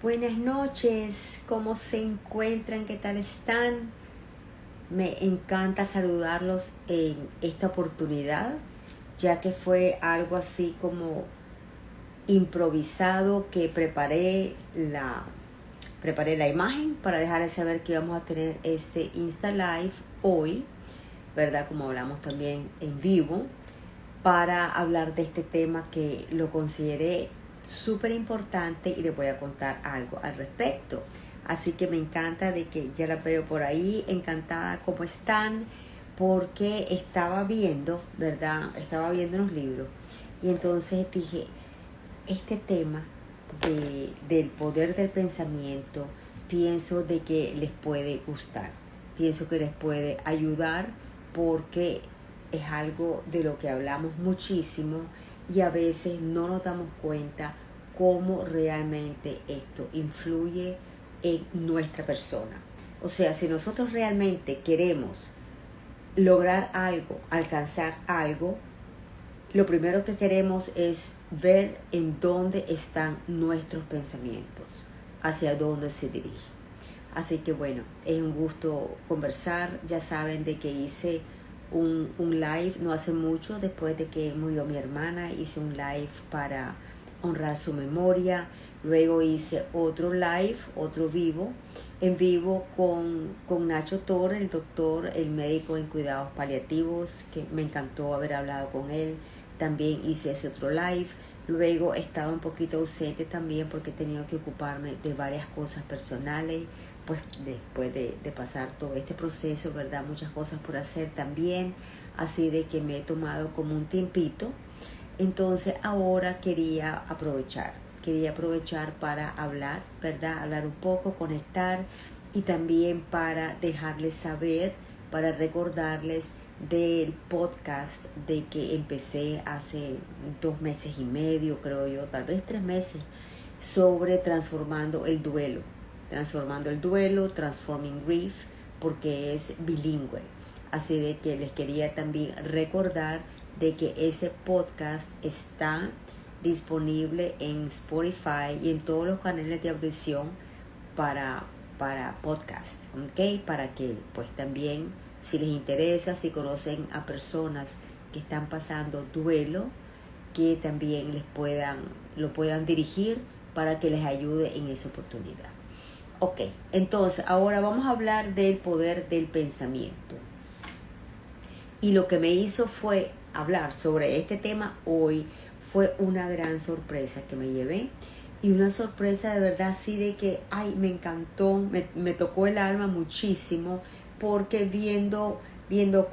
Buenas noches, ¿cómo se encuentran? ¿Qué tal están? Me encanta saludarlos en esta oportunidad, ya que fue algo así como improvisado que preparé la imagen para dejarles saber que vamos a tener este Insta Live hoy, ¿verdad? Como hablamos también en vivo, para hablar de este tema que lo consideré súper importante y les voy a contar algo al respecto. Así que me encanta de que ya la veo por ahí, encantada cómo están, porque estaba viendo, ¿verdad? Estaba viendo unos libros y entonces dije, este tema del poder del pensamiento, pienso de que les puede gustar, pienso que les puede ayudar porque es algo de lo que hablamos muchísimo y a veces no nos damos cuenta cómo realmente esto influye en nuestra persona. O sea, si nosotros realmente queremos lograr algo, alcanzar algo, lo primero que queremos es ver en dónde están nuestros pensamientos, hacia dónde se dirigen. Así que bueno, es un gusto conversar. Ya saben de que hice un live no hace mucho, después de que murió mi hermana, hice un live para honrar su memoria. Luego hice otro live, en vivo con Nacho Torre, el doctor, el médico en cuidados paliativos, que me encantó haber hablado con él. También hice ese otro live. Luego he estado un poquito ausente también porque he tenido que ocuparme de varias cosas personales, pues después de pasar todo este proceso, ¿verdad? Muchas cosas por hacer también, así de que me he tomado como un tiempito. Entonces ahora quería aprovechar para hablar, ¿verdad? Hablar un poco, conectar y también para dejarles saber, para recordarles del podcast de que empecé hace 2 meses y medio, creo yo, tal vez 3 meses, sobre transformando el duelo, Transforming Grief, porque es bilingüe. Así de que les quería también recordar de que ese podcast está disponible en Spotify y en todos los canales de audición para podcast, ¿ok? Para que pues también, si les interesa, si conocen a personas que están pasando duelo, que también lo puedan dirigir para que les ayude en esa oportunidad. Ok, entonces ahora vamos a hablar del poder del pensamiento. Y lo que me hizo fue hablar sobre este tema hoy. Fue una gran sorpresa que me llevé. Y una sorpresa de verdad así de que, ay, me encantó, me tocó el alma muchísimo. Porque viendo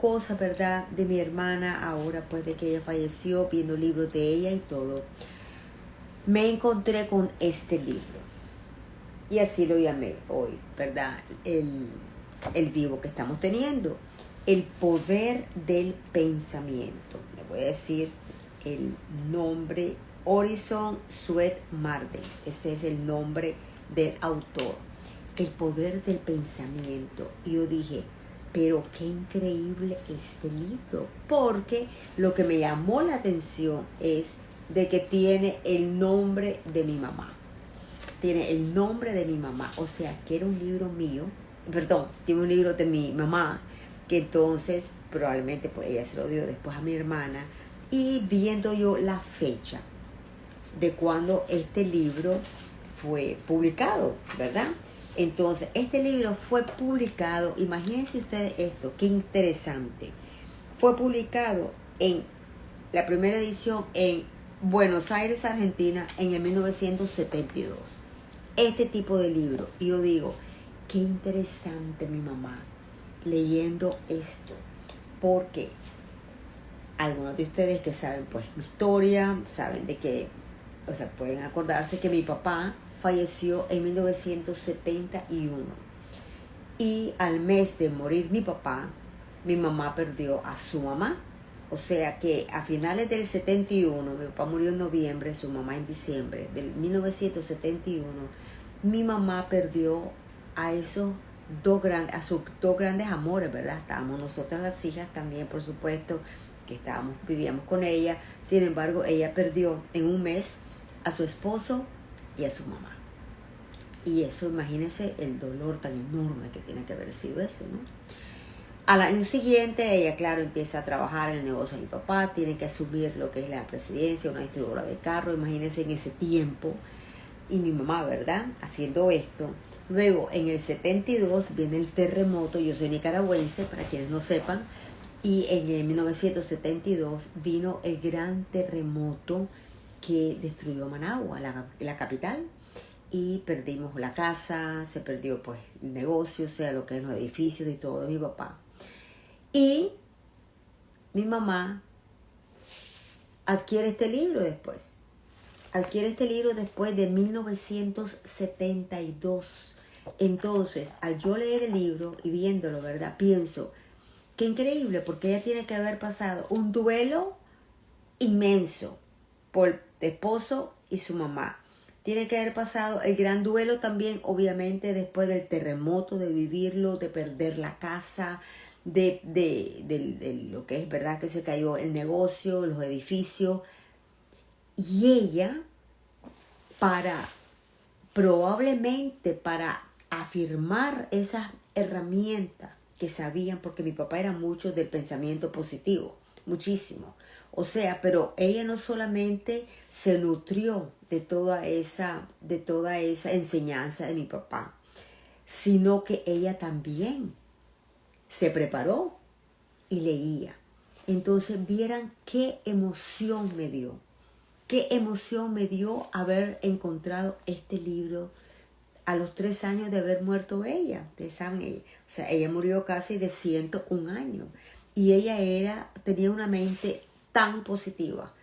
cosas, ¿verdad? De mi hermana ahora, pues de que ella falleció, viendo libros de ella y todo, me encontré con este libro. Y así lo llamé hoy, ¿verdad? El vivo que estamos teniendo. El poder del pensamiento. Le voy a decir el nombre: Orison Swett Marden. Este es el nombre del autor. El poder del pensamiento. Y yo dije, pero qué increíble este libro. Porque lo que me llamó la atención es de que tiene el nombre de mi mamá. Tiene el nombre de mi mamá. O sea, que era un libro mío. Perdón, tiene un libro de mi mamá, que entonces probablemente pues ella se lo dio después a mi hermana, y viendo yo la fecha de cuando este libro fue publicado, ¿verdad? Entonces este libro fue publicado, imagínense ustedes esto, qué interesante, fue publicado en la primera edición en Buenos Aires, Argentina, en el 1972, este tipo de libro. Y yo digo, qué interesante mi mamá leyendo esto, porque algunos de ustedes que saben pues mi historia, saben de que, o sea, pueden acordarse que mi papá falleció en 1971 y al mes de morir mi papá, mi mamá perdió a su mamá. O sea que a finales del 71, mi papá murió en noviembre, su mamá en diciembre del 1971, mi mamá perdió a sus dos grandes amores, ¿verdad? Estábamos nosotras las hijas también, por supuesto, que vivíamos con ella. Sin embargo, ella perdió en un mes a su esposo y a su mamá. Y eso, imagínense el dolor tan enorme que tiene que haber sido eso, ¿no? Al año siguiente, ella, claro, empieza a trabajar en el negocio de mi papá, tiene que asumir lo que es la presidencia, una distribuidora de carro, imagínense en ese tiempo. Y mi mamá, ¿verdad? Haciendo esto. Luego, en el 72 viene el terremoto, yo soy nicaragüense, para quienes no sepan, y en el 1972 vino el gran terremoto que destruyó Managua, la capital, y perdimos la casa, se perdió pues el negocio, o sea, lo que es los edificios y todo de mi papá. Y mi mamá adquiere este libro después. Adquiere este libro después de 1972. Entonces, al yo leer el libro y viéndolo, ¿verdad? Pienso, qué increíble, porque ella tiene que haber pasado un duelo inmenso por el esposo y su mamá. Tiene que haber pasado el gran duelo también, obviamente, después del terremoto, de vivirlo, de perder la casa, de lo que es verdad que se cayó el negocio, los edificios. Y ella, probablemente para afirmar esas herramientas que sabían, porque mi papá era mucho del pensamiento positivo, muchísimo. O sea, pero ella no solamente se nutrió de toda esa enseñanza de mi papá, sino que ella también se preparó y leía. Entonces vieran qué emoción me dio. Qué emoción me dio haber encontrado este libro a los 3 años de haber muerto ella. Ustedes saben, o sea, ella murió casi de 101 años. Y ella tenía una mente tan positiva.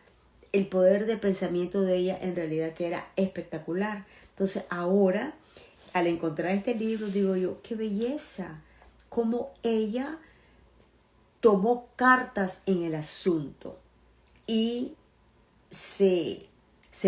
El poder de pensamiento de ella en realidad que era espectacular. Entonces ahora, al encontrar este libro, digo yo, qué belleza. Cómo ella tomó cartas en el asunto y se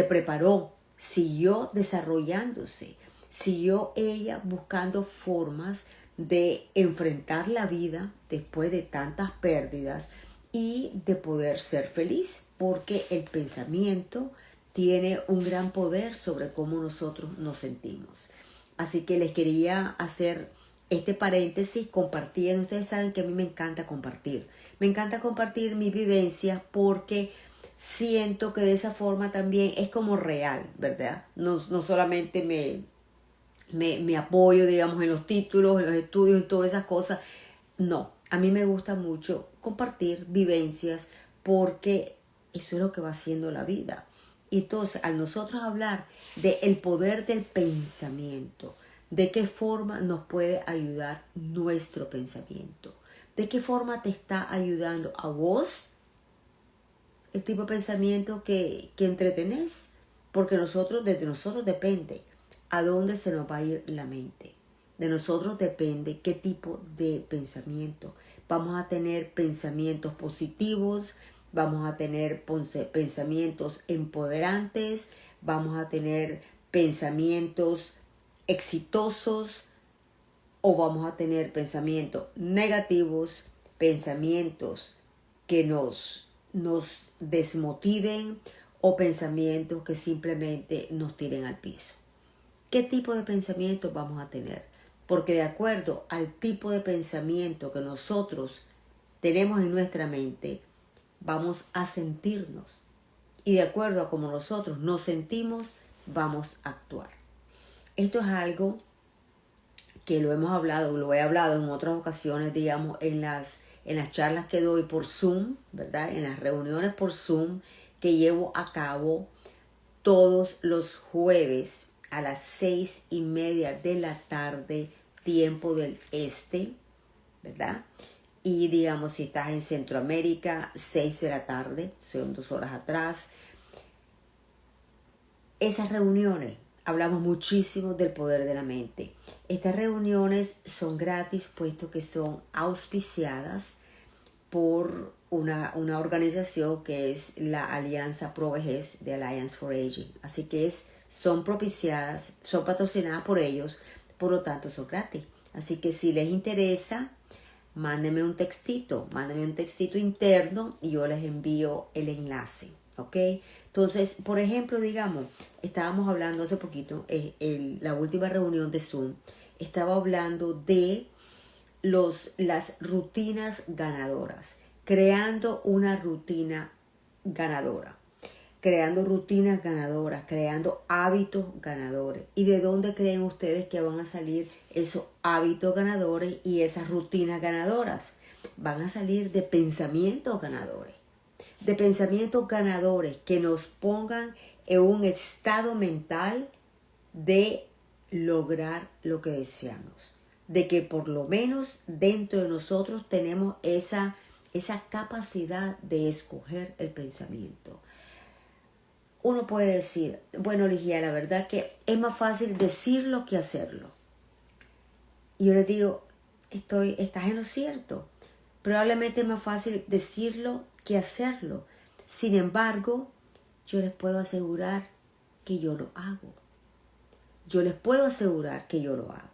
preparó, siguió desarrollándose, siguió ella buscando formas de enfrentar la vida después de tantas pérdidas y de poder ser feliz, porque el pensamiento tiene un gran poder sobre cómo nosotros nos sentimos. Así que les quería hacer este paréntesis compartiendo. Ustedes saben que a mí me encanta compartir. Me encanta compartir mis vivencias porque siento que de esa forma también es como real, ¿verdad? No solamente me apoyo, digamos, en los títulos, en los estudios, en todas esas cosas. No, a mí me gusta mucho compartir vivencias porque eso es lo que va haciendo la vida. Y entonces, al nosotros hablar del poder del pensamiento, de qué forma nos puede ayudar nuestro pensamiento, de qué forma te está ayudando a vos el tipo de pensamiento que entretenés, porque desde nosotros depende a dónde se nos va a ir la mente. De nosotros depende qué tipo de pensamiento. Vamos a tener pensamientos positivos, vamos a tener pensamientos empoderantes, vamos a tener pensamientos exitosos o vamos a tener pensamientos negativos, pensamientos que nos desmotiven o pensamientos que simplemente nos tiren al piso. ¿Qué tipo de pensamientos vamos a tener? Porque de acuerdo al tipo de pensamiento que nosotros tenemos en nuestra mente, vamos a sentirnos. Y de acuerdo a cómo nosotros nos sentimos, vamos a actuar. Esto es algo que lo he hablado en otras ocasiones, digamos, en las charlas que doy por Zoom, ¿verdad? En las reuniones por Zoom que llevo a cabo todos los jueves a las 6:30 de la tarde, tiempo del este, ¿verdad? Y digamos, si estás en Centroamérica, 6 de la tarde, son 2 horas atrás. Esas reuniones, hablamos muchísimo del poder de la mente. Estas reuniones son gratis, puesto que son auspiciadas por una organización que es la Alianza Pro Vejez, de Alliance for Aging. Así que son propiciadas, son patrocinadas por ellos, por lo tanto son gratis. Así que si les interesa, mándenme un textito interno y yo les envío el enlace, ¿ok? Entonces, por ejemplo, digamos, estábamos hablando hace poquito, la última reunión de Zoom, estaba hablando de las rutinas ganadoras, creando una rutina ganadora, creando rutinas ganadoras, creando hábitos ganadores. ¿Y de dónde creen ustedes que van a salir esos hábitos ganadores y esas rutinas ganadoras? Van a salir de pensamientos ganadores, de pensamientos ganadores que nos pongan en un estado mental de lograr lo que deseamos, de que por lo menos dentro de nosotros tenemos esa capacidad de escoger el pensamiento. Uno puede decir, bueno, Ligia, la verdad que es más fácil decirlo que hacerlo. Y yo les digo, estás en lo cierto. Probablemente es más fácil decirlo que hacerlo. Sin embargo, yo les puedo asegurar que yo lo hago. Yo les puedo asegurar que yo lo hago.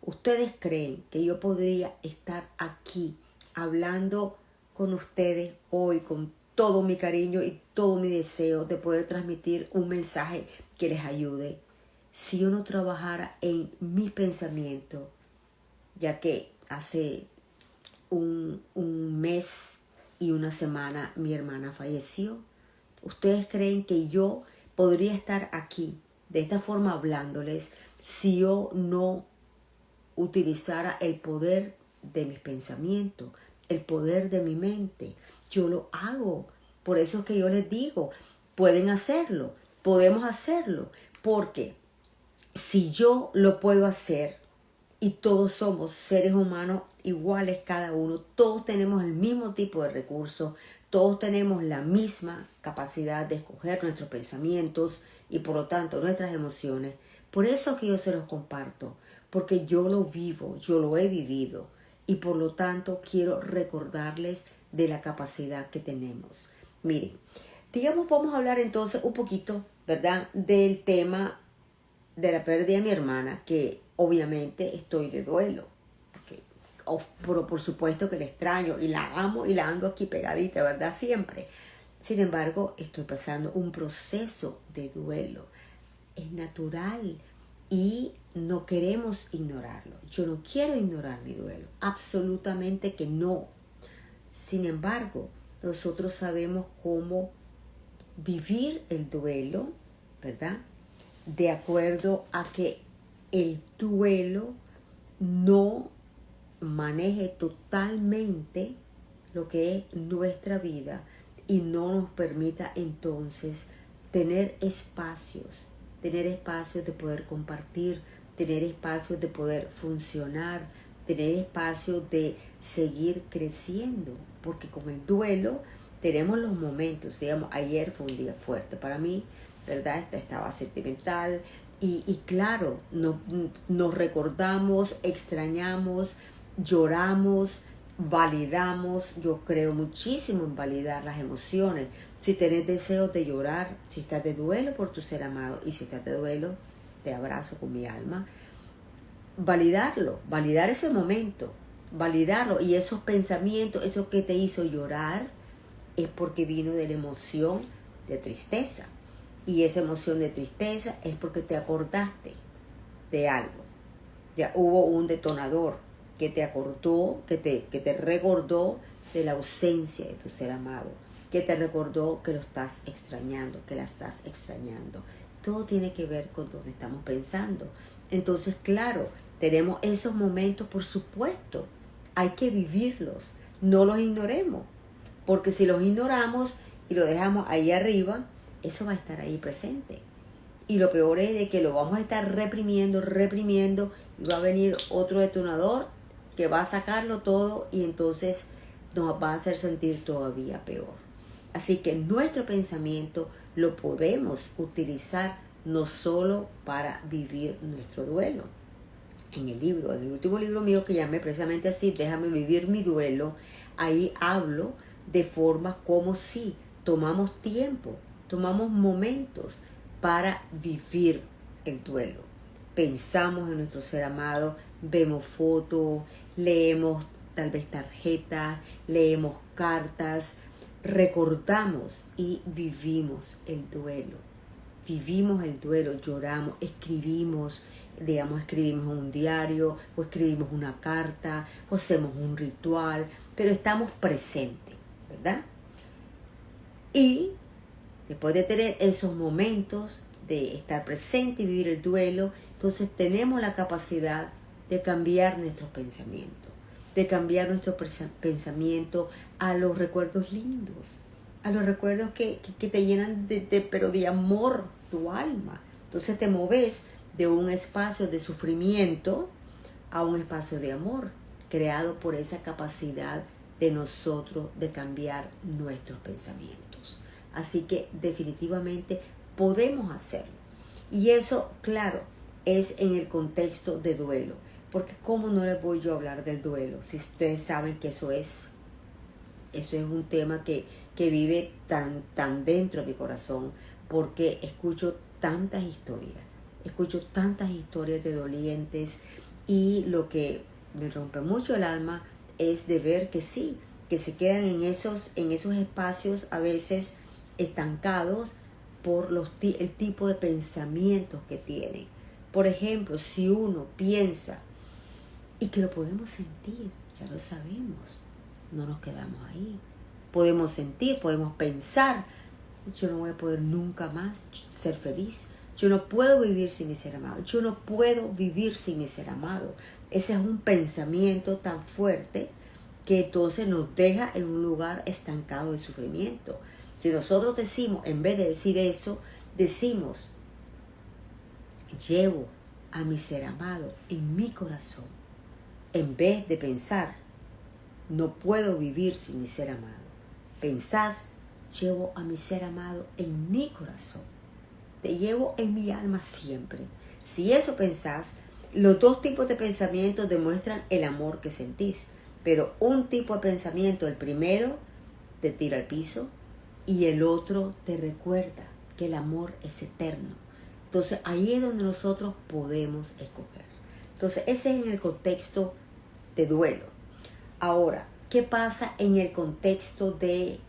¿Ustedes creen que yo podría estar aquí hablando con ustedes hoy con todo mi cariño y todo mi deseo de poder transmitir un mensaje que les ayude si yo no trabajara en mi pensamiento? Ya que hace un mes y una semana mi hermana falleció. ¿Ustedes creen que yo podría estar aquí de esta forma hablándoles si yo no utilizara el poder de mis pensamientos, el poder de mi mente? Yo lo hago. Por eso es que yo les digo, pueden hacerlo, podemos hacerlo, porque si yo lo puedo hacer y todos somos seres humanos iguales cada uno, todos tenemos el mismo tipo de recursos, todos tenemos la misma capacidad de escoger nuestros pensamientos y por lo tanto nuestras emociones. Por eso que yo se los comparto, porque yo lo vivo, yo lo he vivido y por lo tanto quiero recordarles de la capacidad que tenemos. Miren, digamos, vamos a hablar entonces un poquito, ¿verdad?, del tema de la pérdida de mi hermana, que obviamente estoy de duelo. Pero por supuesto que la extraño y la amo y la ando aquí pegadita, ¿verdad? Siempre. Sin embargo, estoy pasando un proceso de duelo. Es natural y no queremos ignorarlo. Yo no quiero ignorar mi duelo. Absolutamente que no. Sin embargo, nosotros sabemos cómo vivir el duelo, ¿verdad?, de acuerdo a que el duelo no maneje totalmente lo que es nuestra vida y no nos permita entonces tener espacios de poder compartir, tener espacios de poder funcionar, tener espacios de seguir creciendo, porque con el duelo tenemos los momentos. Digamos, ayer fue un día fuerte para mí, ¿verdad? Estaba sentimental y claro, nos recordamos, extrañamos, lloramos, validamos. Yo creo muchísimo en validar las emociones. Si tenés deseos de llorar, si estás de duelo por tu ser amado y si estás de duelo, te abrazo con mi alma. Validarlo, validar ese momento, validarlo, y esos pensamientos, eso que te hizo llorar, es porque vino de la emoción de tristeza. Y esa emoción de tristeza es porque te acordaste de algo. Ya hubo un detonador que te acordó, que te recordó de la ausencia de tu ser amado, que te recordó que lo estás extrañando, que la estás extrañando. Todo tiene que ver con donde estamos pensando. Entonces, claro, tenemos esos momentos, por supuesto. Hay que vivirlos. No los ignoremos. Porque si los ignoramos y lo dejamos ahí arriba, eso va a estar ahí presente. Y lo peor es de que lo vamos a estar reprimiendo, y va a venir otro detonador que va a sacarlo todo y entonces nos va a hacer sentir todavía peor. Así que nuestro pensamiento lo podemos utilizar no solo para vivir nuestro duelo. En el último libro mío que llamé precisamente así, Déjame vivir mi duelo, ahí hablo de formas como si tomamos tiempo, tomamos momentos para vivir el duelo. Pensamos en nuestro ser amado, vemos fotos, leemos tal vez tarjetas, leemos cartas, recordamos y vivimos el duelo. Vivimos el duelo, lloramos, escribimos, digamos, escribimos un diario o escribimos una carta o hacemos un ritual, pero estamos presentes, ¿verdad? Y después de tener esos momentos de estar presente y vivir el duelo, entonces tenemos la capacidad de cambiar nuestros pensamientos, de cambiar nuestro pensamiento a los recuerdos lindos, a los recuerdos que te llenan pero de amor tu alma. Entonces te moves de un espacio de sufrimiento a un espacio de amor, creado por esa capacidad de nosotros de cambiar nuestros pensamientos. Así que definitivamente podemos hacerlo. Y eso, claro, es en el contexto de duelo. Porque ¿cómo no les voy yo a hablar del duelo? Si ustedes saben que eso es un tema que vive tan dentro de mi corazón, porque escucho tantas historias de dolientes, y lo que me rompe mucho el alma es de ver que sí, que se quedan en esos espacios a veces estancados por el tipo de pensamientos que tienen. Por ejemplo, si uno piensa, y que lo podemos sentir, ya lo sabemos, no nos quedamos ahí. Podemos sentir, podemos pensar, yo no voy a poder nunca más ser feliz, yo no puedo vivir sin mi ser amado, yo no puedo vivir sin mi ser amado. Ese es un pensamiento tan fuerte que entonces nos deja en un lugar estancado de sufrimiento. Si nosotros decimos, en vez de decir eso, decimos, llevo a mi ser amado en mi corazón, en vez de pensar, no puedo vivir sin mi ser amado, pensás, llevo a mi ser amado en mi corazón, te llevo en mi alma siempre. Si eso pensás, los dos tipos de pensamientos demuestran el amor que sentís, pero un tipo de pensamiento, el primero, te tira al piso, y el otro te recuerda que el amor es eterno. Entonces ahí es donde nosotros podemos escoger. Entonces ese es en el contexto de duelo. Ahora, ¿qué pasa en el contexto de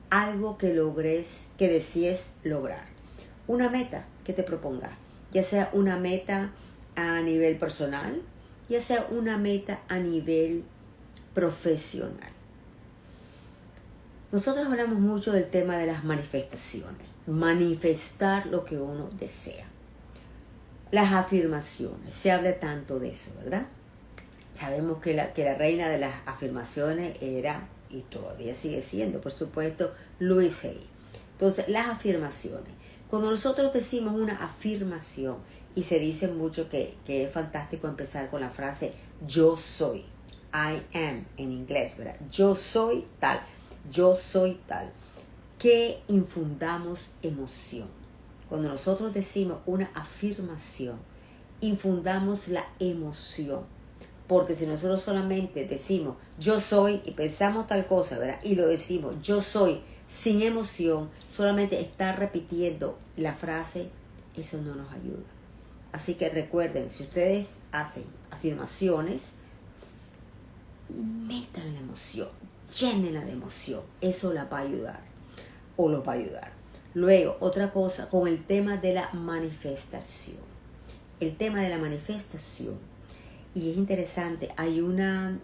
algo que logres, que desees lograr? Una meta que te propongas, ya sea una meta a nivel personal, ya sea una meta a nivel profesional. Nosotros hablamos mucho del tema de las manifestaciones, manifestar lo que uno desea. Las afirmaciones, se habla tanto de eso, ¿verdad? Sabemos que la reina de las afirmaciones era, y todavía sigue siendo, por supuesto, Louise Hay. Entonces, las afirmaciones. Cuando nosotros decimos una afirmación, y se dice mucho que es fantástico empezar con la frase yo soy, I am en inglés, ¿verdad? Yo soy tal, que infundamos emoción. Cuando nosotros decimos una afirmación, infundamos la emoción. Porque si nosotros solamente decimos yo soy y pensamos tal cosa, ¿verdad? Y lo decimos yo soy sin emoción, solamente estar repitiendo la frase, eso no nos ayuda. Así que recuerden, si ustedes hacen afirmaciones, metan la emoción, llénenla de emoción, eso la va a ayudar o los va a ayudar. Luego, otra cosa, con el tema de la manifestación. El tema de la manifestación. Y es interesante, hay una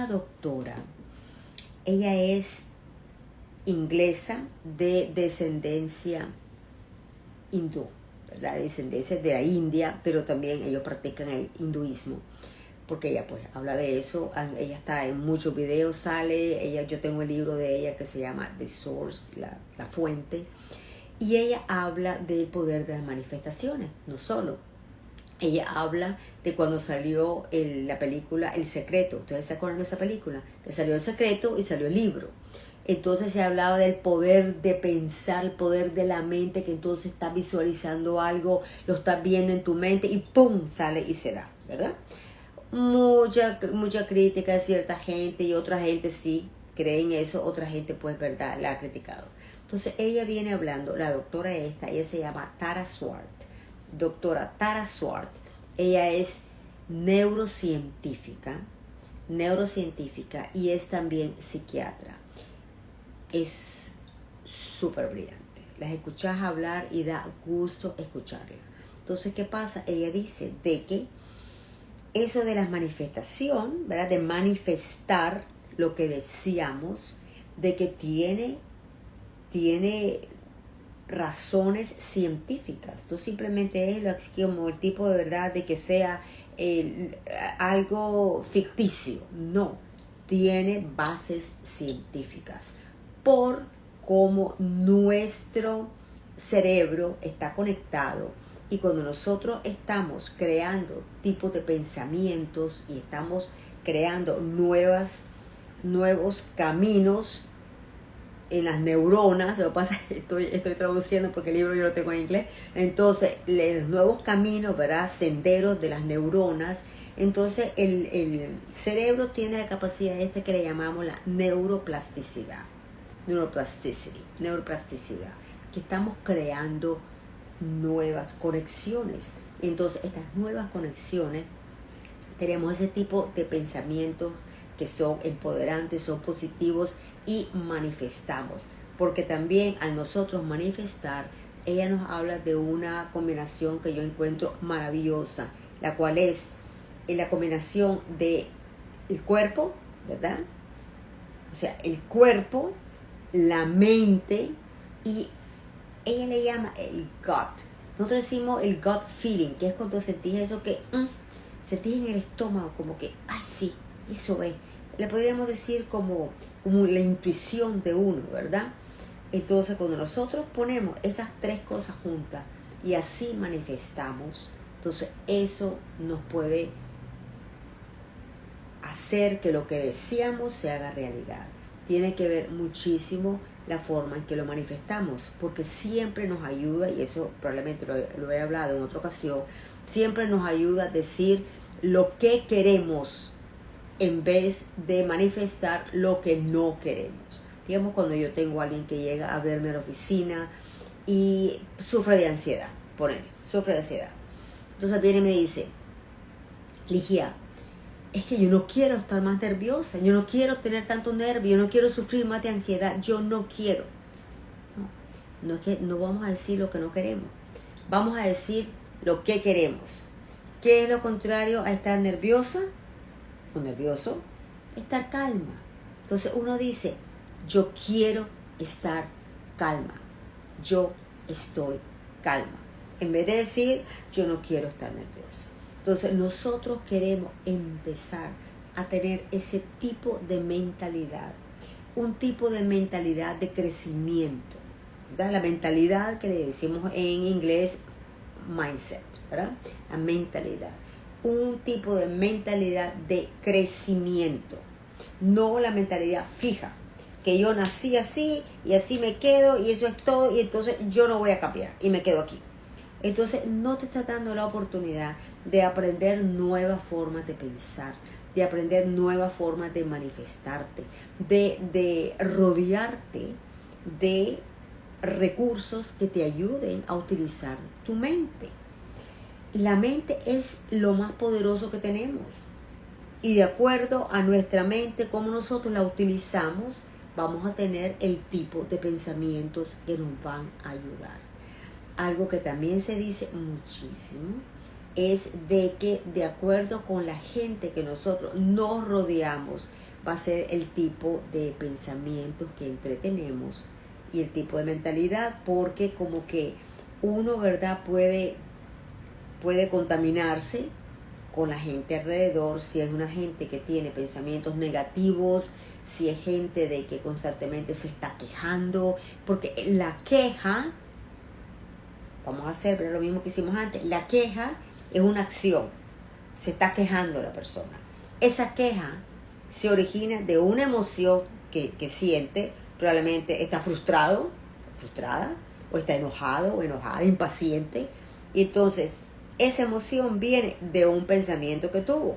doctora, ella es inglesa de descendencia hindú, ¿verdad? Descendencia de la India, pero también ellos practican el hinduismo, porque ella pues habla de eso, ella está en muchos videos, sale, yo tengo el libro de ella que se llama The Source, la fuente, y ella habla del poder de las manifestaciones, no solo. Ella habla de cuando salió la película El Secreto. ¿Ustedes se acuerdan de esa película? Que salió El Secreto y salió el libro. Entonces se hablaba del poder de pensar, el poder de la mente, que entonces estás visualizando algo, lo estás viendo en tu mente y ¡pum! Sale y se da, ¿verdad? Mucha crítica de cierta gente, y otra gente sí cree en eso, otra gente pues, ¿verdad?, la ha criticado. Entonces ella viene hablando, la doctora ella se llama Tara Swart. Doctora Tara Swart, ella es neurocientífica y es también psiquiatra. es súper brillante. Las escuchas hablar y da gusto escucharla. Entonces, ¿qué pasa? Ella dice de que eso de la manifestación, ¿verdad? De manifestar lo que deseamos, de que tiene razones científicas. No simplemente es como el tipo de verdad de que sea algo ficticio. No, tiene bases científicas por cómo nuestro cerebro está conectado, y cuando nosotros estamos creando tipos de pensamientos y estamos creando nuevos caminos en las neuronas. Lo que pasa es que estoy traduciendo porque el libro yo lo tengo en inglés. Entonces, los nuevos caminos, ¿verdad? Senderos de las neuronas. Entonces, el cerebro tiene la capacidad que le llamamos la neuroplasticidad. Neuroplasticidad. Que estamos creando nuevas conexiones. Entonces, estas nuevas conexiones, tenemos ese tipo de pensamientos que son empoderantes, son positivos, y manifestamos. Porque también al nosotros manifestar, ella nos habla de una combinación que yo encuentro maravillosa, la cual es la combinación de el cuerpo, ¿verdad? O sea, el cuerpo, la mente, y ella le llama el gut. Nosotros decimos el gut feeling, que es cuando sentís eso que sentís en el estómago, como que, sí, eso es. Le podríamos decir como la intuición de uno, ¿verdad? Entonces, cuando nosotros ponemos esas tres cosas juntas y así manifestamos, entonces eso nos puede hacer que lo que deseamos se haga realidad. Tiene que ver muchísimo la forma en que lo manifestamos, porque siempre nos ayuda, y eso probablemente lo he hablado en otra ocasión, siempre nos ayuda a decir lo que queremos en vez de manifestar lo que no queremos. Digamos, cuando yo tengo a alguien que llega a verme a la oficina y sufre de ansiedad, sufre de ansiedad. Entonces viene y me dice, Ligia, es que yo no quiero estar más nerviosa, yo no quiero tener tanto nervio, yo no quiero sufrir más de ansiedad, yo no quiero. No es que no vamos a decir lo que no queremos, vamos a decir lo que queremos. ¿Qué es lo contrario a estar nerviosa o nervioso? Estar calma. Entonces uno dice, yo quiero estar calma, yo estoy calma, en vez de decir, yo no quiero estar nerviosa. Entonces nosotros queremos empezar a tener ese tipo de mentalidad, un tipo de mentalidad de crecimiento, ¿verdad? La mentalidad que le decimos en inglés mindset, ¿verdad? La mentalidad, un tipo de mentalidad de crecimiento, no la mentalidad fija, que yo nací así y así me quedo y eso es todo y entonces yo no voy a cambiar y me quedo aquí. Entonces no te está dando la oportunidad de aprender nuevas formas de pensar, de aprender nuevas formas de manifestarte, de rodearte de recursos que te ayuden a utilizar tu mente. La mente es lo más poderoso que tenemos, y de acuerdo a nuestra mente, como nosotros la utilizamos, vamos a tener el tipo de pensamientos que nos van a ayudar. Algo que también se dice muchísimo es de que de acuerdo con la gente que nosotros nos rodeamos, va a ser el tipo de pensamientos que entretenemos y el tipo de mentalidad, porque como que uno, ¿verdad?, puede contaminarse con la gente alrededor, si es una gente que tiene pensamientos negativos, si es gente de que constantemente se está quejando, porque la queja, vamos a hacer lo mismo que hicimos antes, la queja es una acción, se está quejando la persona. Esa queja se origina de una emoción que siente, probablemente está frustrada, o está enojado o enojada, impaciente, y entonces esa emoción viene de un pensamiento que tuvo.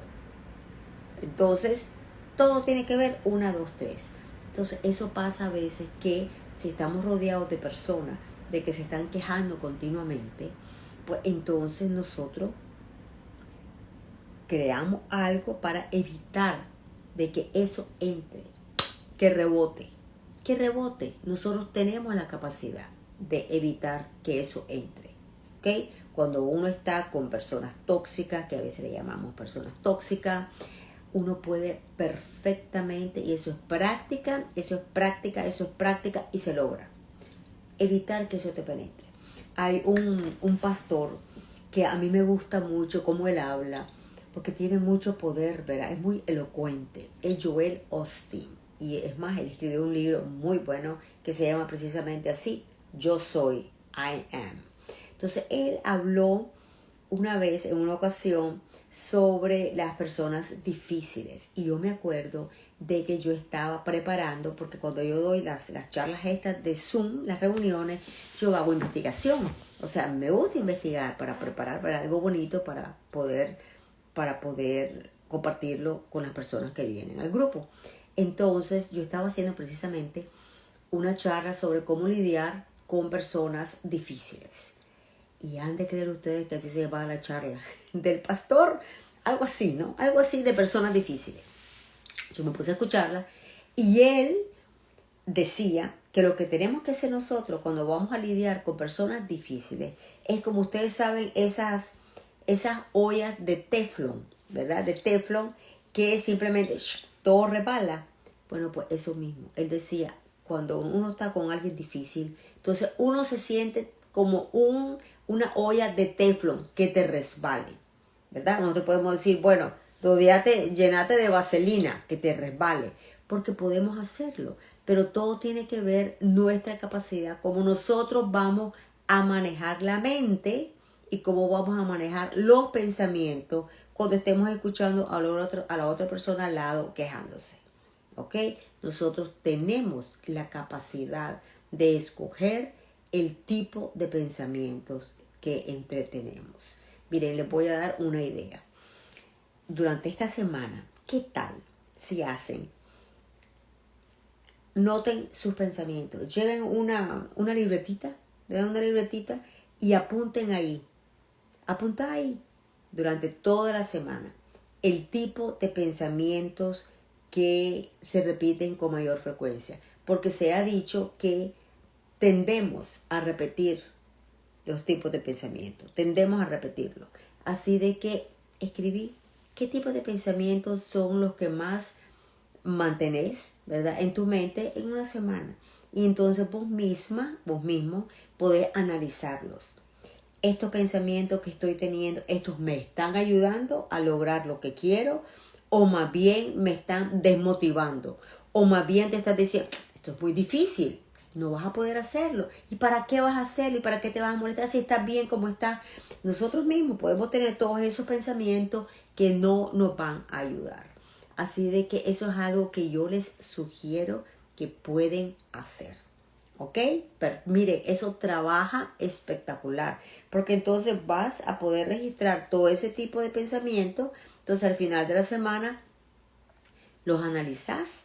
Entonces, todo tiene que ver 1, 2, 3. Entonces, eso pasa a veces que si estamos rodeados de personas de que se están quejando continuamente, pues entonces nosotros creamos algo para evitar de que eso entre, que rebote. que rebote. Nosotros tenemos la capacidad de evitar que eso entre. ¿Ok? Cuando uno está con personas tóxicas, que a veces le llamamos personas tóxicas, uno puede perfectamente, y eso es práctica, y se logra evitar que eso te penetre. Hay un pastor que a mí me gusta mucho cómo él habla, porque tiene mucho poder, ¿verdad? Es muy elocuente. Es Joel Osteen. Y es más, él escribió un libro muy bueno que se llama precisamente así, Yo Soy, I Am. Entonces, él habló una vez, en una ocasión, sobre las personas difíciles. Y yo me acuerdo de que yo estaba preparando, porque cuando yo doy las charlas estas de Zoom, las reuniones, yo hago investigación. O sea, me gusta investigar para preparar para algo bonito para poder compartirlo con las personas que vienen al grupo. Entonces, yo estaba haciendo precisamente una charla sobre cómo lidiar con personas difíciles. Y han de creer ustedes que así se llama la charla del pastor, algo así, ¿no? Algo así de personas difíciles. Yo me puse a escucharla y él decía que lo que tenemos que hacer nosotros cuando vamos a lidiar con personas difíciles es, como ustedes saben, esas ollas de teflón, ¿verdad? De teflón que simplemente todo resbala. Bueno, pues eso mismo. Él decía, cuando uno está con alguien difícil, entonces uno se siente como una olla de teflón que te resbale, ¿verdad? Nosotros podemos decir, bueno, llenate de vaselina que te resbale, porque podemos hacerlo, pero todo tiene que ver nuestra capacidad, cómo nosotros vamos a manejar la mente y cómo vamos a manejar los pensamientos cuando estemos escuchando a la otra persona al lado quejándose. ¿Ok? Nosotros tenemos la capacidad de escoger el tipo de pensamientos que entretenemos. Miren, les voy a dar una idea. Durante esta semana, ¿qué tal si noten sus pensamientos? Lleven una libretita, y apunten ahí. Apunta ahí durante toda la semana el tipo de pensamientos que se repiten con mayor frecuencia. Porque se ha dicho que tendemos a repetir los tipos de pensamientos. Tendemos a repetirlos. Así de que escribí qué tipo de pensamientos son los que más mantenés, ¿verdad?, en tu mente en una semana. Y entonces vos mismo, podés analizarlos. Estos pensamientos que estoy teniendo, estos me están ayudando a lograr lo que quiero, o más bien me están desmotivando, o más bien te estás diciendo, esto es muy difícil, no vas a poder hacerlo. ¿Y para qué vas a hacerlo? ¿Y para qué te vas a molestar si estás bien como estás? Nosotros mismos podemos tener todos esos pensamientos que no nos van a ayudar. Así de que eso es algo que yo les sugiero que pueden hacer. ¿Ok? Pero mire, eso trabaja espectacular. Porque entonces vas a poder registrar todo ese tipo de pensamiento. Entonces al final de la semana los analizás.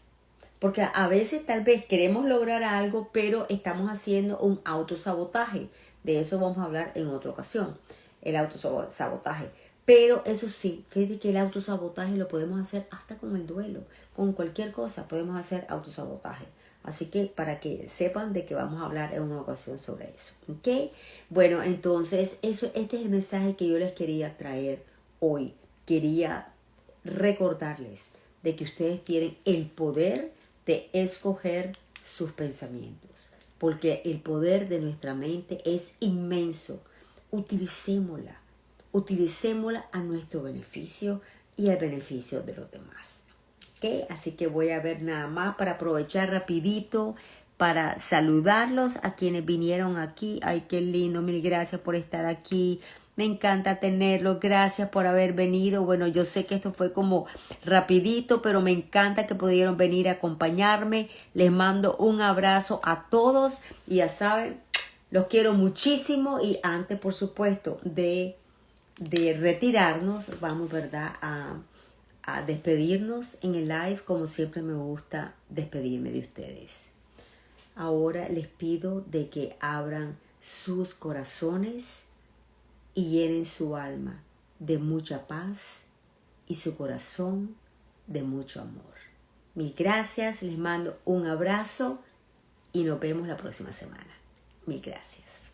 Porque a veces tal vez queremos lograr algo, pero estamos haciendo un autosabotaje. De eso vamos a hablar en otra ocasión. El autosabotaje. Pero eso sí, fíjate que el autosabotaje lo podemos hacer hasta con el duelo. Con cualquier cosa podemos hacer autosabotaje. Así que para que sepan de que vamos a hablar en una ocasión sobre eso. ¿Ok? Bueno, entonces este es el mensaje que yo les quería traer hoy. Quería recordarles de que ustedes tienen el poder de escoger sus pensamientos. Porque el poder de nuestra mente es inmenso. Utilicémosla a nuestro beneficio y al beneficio de los demás. ¿Okay? Así que voy a ver nada más para aprovechar rapidito para saludarlos a quienes vinieron aquí. Ay, qué lindo, mil gracias por estar aquí. Me encanta tenerlos, gracias por haber venido. Bueno, yo sé que esto fue como rapidito, pero me encanta que pudieron venir a acompañarme. Les mando un abrazo a todos y ya saben, los quiero muchísimo. Y antes, por supuesto, de retirarnos, vamos, ¿verdad?, a despedirnos en el live, como siempre me gusta despedirme de ustedes. Ahora les pido de que abran sus corazones y llenen su alma de mucha paz y su corazón de mucho amor. Mil gracias, les mando un abrazo y nos vemos la próxima semana. Mil gracias.